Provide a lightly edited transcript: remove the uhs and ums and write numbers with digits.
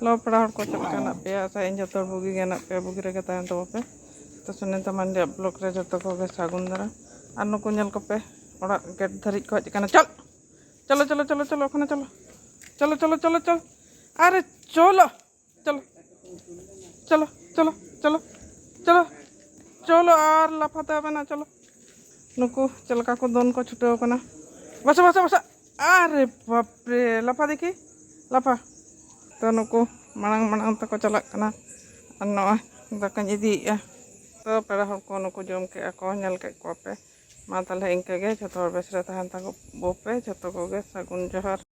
लो पड़ा हर को चलना पे इन जो बुगी पे बुगी रे तहन तब पे तो सुनीता मांडिया ब्लॉक रे जो को सागुन दारा और नुकु नल को पे ओड़ा गेट धरिज को हजना चल चलो चलो चलो चलो ओखाने चलो चलो चलो चलो चलो अरे चलो चलो चलो चलो चलो चलो चलो और लाफाते ना चलो नुकु चलका को दोन को छुटे बसा बसा बसा अरे बापरे लाफा देखी लाफा तो नुकु मांग मांग तक चलना दाकानी इदी तो पेड़ा हर को नुकु जम के नल के पे मा ताले इंके जो बेस रे तहन तको बोपे जो को सागुन जोहार।